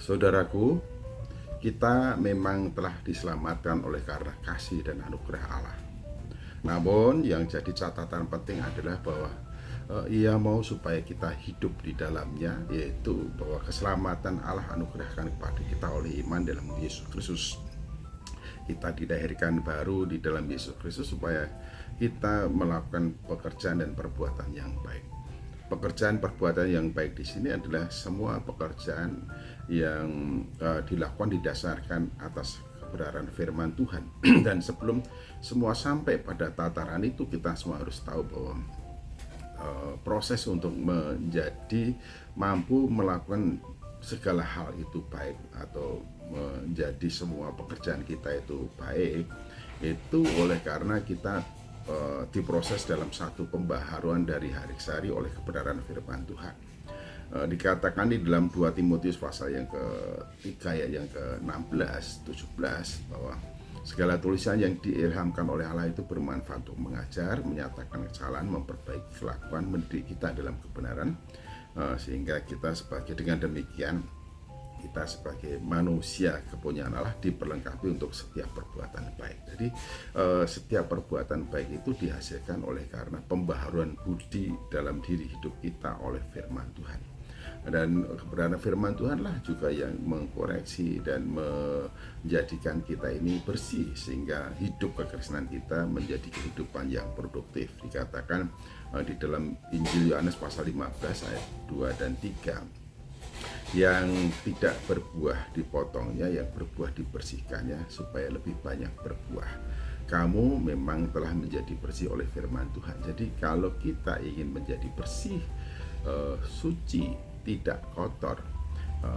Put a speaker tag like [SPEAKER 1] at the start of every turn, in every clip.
[SPEAKER 1] Saudaraku, kita memang telah diselamatkan oleh karena kasih dan anugerah Allah. Namun yang jadi catatan penting adalah bahwa Ia mau supaya kita hidup di dalamnya, yaitu bahwa keselamatan Allah anugerahkan kepada kita oleh iman dalam Yesus Kristus. Kita dilahirkan baru di dalam Yesus Kristus supaya kita melakukan pekerjaan dan perbuatan yang baik. Pekerjaan perbuatan yang baik di sini adalah semua pekerjaan yang dilakukan didasarkan atas kebenaran firman Tuhan. Dan sebelum semua sampai pada tataran itu, kita semua harus tahu bahwa proses untuk menjadi mampu melakukan segala hal itu baik, atau menjadi semua pekerjaan kita itu baik, itu oleh karena kita diproses dalam satu pembaharuan dari hari ke hari oleh kebenaran firman Tuhan. Dikatakan di dalam 2 Timotius pasal yang ke-3 ayat yang ke-16, 17 bahwa segala tulisan yang diilhamkan oleh Allah itu bermanfaat untuk mengajar, menyatakan kesalahan, memperbaiki kelakuan, mendidik kita dalam kebenaran, sehingga kita dengan demikian kita sebagai manusia kepunyaan Allah diperlengkapi untuk setiap perbuatan baik. Jadi setiap perbuatan baik itu dihasilkan oleh karena pembaharuan budi dalam diri hidup kita oleh firman Tuhan. Dan kebenaran firman Tuhanlah juga yang mengkoreksi dan menjadikan kita ini bersih, sehingga hidup kekristenan kita menjadi kehidupan yang produktif. Dikatakan di dalam Injil Yohanes pasal 15 ayat 2 dan 3, yang tidak berbuah dipotongnya, yang berbuah dibersihkannya supaya lebih banyak berbuah. Kamu memang telah menjadi bersih oleh firman Tuhan. Jadi kalau kita ingin menjadi bersih, suci, tidak kotor,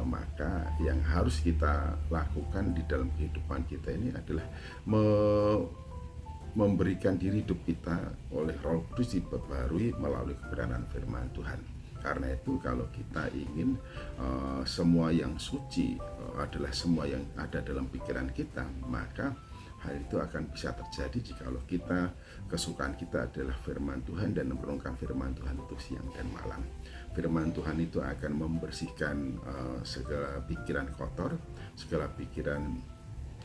[SPEAKER 1] maka yang harus kita lakukan di dalam kehidupan kita ini adalah memberikan diri hidup kita oleh Roh Kudus diperbarui melalui kebenaran firman Tuhan. Karena itu kalau kita ingin semua yang suci adalah semua yang ada dalam pikiran kita, maka hal itu akan bisa terjadi jikalau kita, kesukaan kita adalah firman Tuhan dan merenungkan firman Tuhan itu siang dan malam. Firman Tuhan itu akan membersihkan segala pikiran kotor, segala pikiran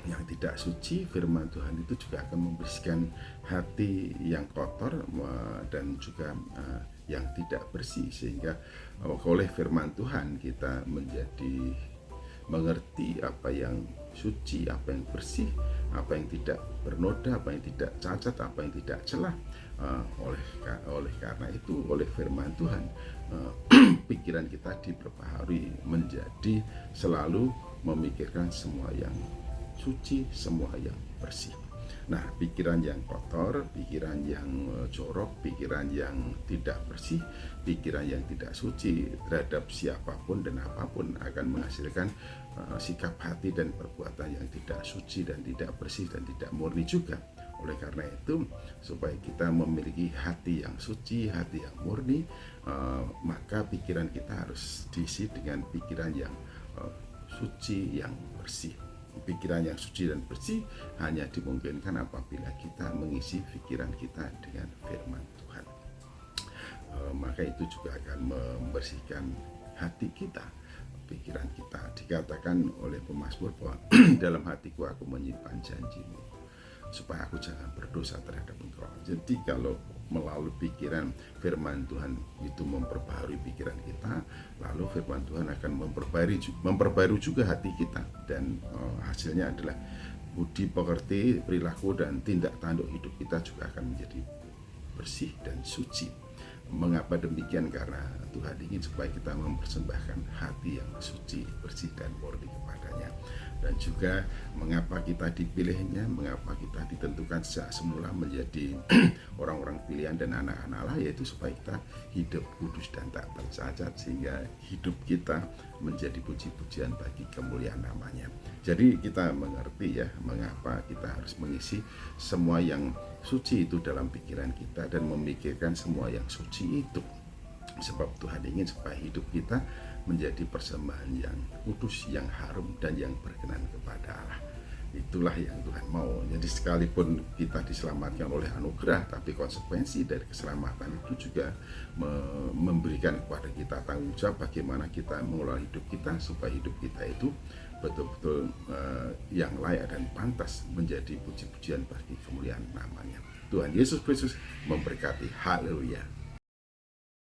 [SPEAKER 1] yang tidak suci. Firman Tuhan itu juga akan membersihkan hati yang kotor dan juga yang tidak bersih, sehingga oleh firman Tuhan kita menjadi mengerti apa yang suci, apa yang bersih, apa yang tidak bernoda, apa yang tidak cacat, apa yang tidak celah. Oleh karena itu, oleh firman Tuhan, pikiran kita diperbaharui menjadi selalu memikirkan semua yang suci, semua yang bersih. Nah, pikiran yang kotor, pikiran yang jorok, pikiran yang tidak bersih, pikiran yang tidak suci terhadap siapapun dan apapun akan menghasilkan sikap hati dan perbuatan yang tidak suci dan tidak bersih dan tidak murni juga. Oleh karena itu, supaya kita memiliki hati yang suci, hati yang murni, maka pikiran kita harus diisi dengan pikiran yang suci, yang bersih. Pikiran yang suci dan bersih hanya dimungkinkan apabila kita mengisi pikiran kita dengan firman Tuhan. Maka itu juga akan membersihkan hati kita, pikiran kita. Dikatakan oleh pemazmur bahwa dalam hatiku aku menyimpan janjimu, supaya aku jangan berdosa terhadap engkau. Jadi kalau melalui pikiran firman Tuhan itu memperbaharui pikiran kita, lalu firman Tuhan akan memperbarui juga hati kita, dan hasilnya adalah budi pekerti, perilaku dan tindak tanduk hidup kita juga akan menjadi bersih dan suci. Mengapa demikian? Karena Tuhan ingin supaya kita mempersembahkan hati yang suci, bersih dan murni kepadanya. Dan juga mengapa kita dipilihnya, mengapa kita ditentukan sejak semula menjadi orang-orang pilihan dan anak-anak Allah, yaitu supaya kita hidup kudus dan tak tercacat, sehingga hidup kita menjadi puji-pujian bagi kemuliaan namanya. Jadi kita mengerti ya, mengapa kita harus mengisi semua yang suci itu dalam pikiran kita dan memikirkan semua yang suci itu. Sebab Tuhan ingin supaya hidup kita menjadi persembahan yang kudus, yang harum dan yang berkenan kepada Allah. Itulah yang Tuhan mau. Jadi sekalipun kita diselamatkan oleh anugerah, tapi konsekuensi dari keselamatan itu juga memberikan kepada kita tanggung jawab bagaimana kita mengelola hidup kita supaya hidup kita itu betul-betul yang layak dan pantas menjadi puji-pujian bagi kemuliaan namanya. Tuhan Yesus Kristus memberkati. Haleluya.